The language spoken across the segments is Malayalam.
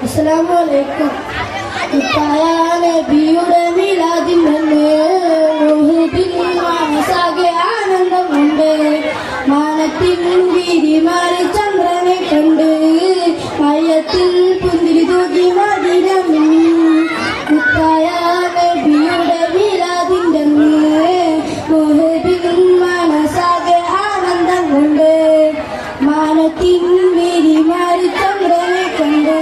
അസ്സലാമു അലൈക്കും. മുത്തായ നബിയുടെ മീലാദിന്റെ മനസ്സാകെ ആനന്ദമുണ്ട്. മാനത്തിൽ വീതിമാറി ചന്ദ്രനെ കണ്ട് മയത്തിൽ പുന്തിരി തൂക്കി മദീന മിന്നി. മുത്തായ നബിയുടെ മീലാദിന്റെ മനസ്സാകെ ആനന്ദമുണ്ട്. മാനത്തിൽ വീതിമാറി ചന്ദ്രനെ കണ്ട്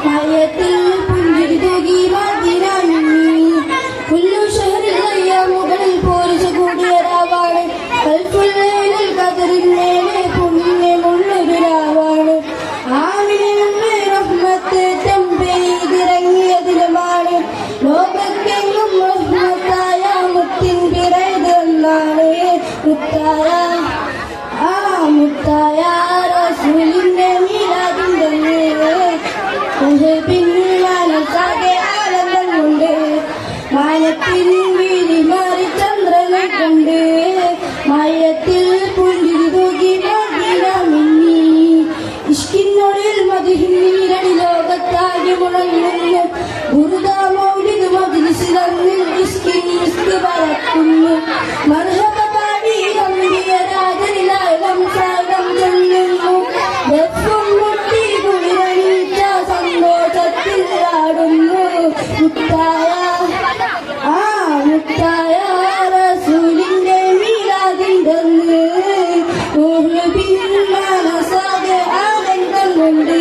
മയത്തിൽ പുഞ്ചിരി തൂകി മദീന മിന്നി. കുല്ലു ഷഹറിൽ മുകളിൽ പോരിച്ചു കൂടിയ രാവാണ്. കൽഫുല്ലയിൽ കതിരിന്നേനെ പുണ്യമുള്ളൊരു രാവാണ്. ആമിനെ റഹ്മത്ത് ചെമ്പെയ്തിറങ്ങിയതിലുമാണ്. ലോകത്തെങ്ങും റഹ്മത്തായ മുത്തിൻ പിറയതെന്നാണ്. മുത്തായ റസൂലിന്റെ മീലാദിന്റെ മനസ്സാകെ ആനന്ദമുണ്ട്. മാനത്തിൽ വീതി മാറി ചന്ദ്രനെ കണ്ട് മയത്തിൽ പുഞ്ചിരി തൂകി മദീന മിന്നി. ഇഷ്കിന്നൊടിൽ മദിഹിന്നീരടി ലോകത്താകെ മുഴങ്ങുന്നു. ഗുരുദാ മൗലിദ് മജ്ലിസിലങ്ങിൽ ഇഷ്കിൻ ഇസ്ക് പറക്കുന്നു. മർഹബ പാടി അമ്പിയ രാജനിലായം സാഗം ചൊല്ലുന്നു. ദഫും മുട്ടി കുളിരണിച്ച സന്തോഷത്തിൽ ആടുന്നു. മുത്തായ റസൂലിന്റെ മീലാദിന്റെ മനസ്സാകെ ആനന്ദമുണ്ട്.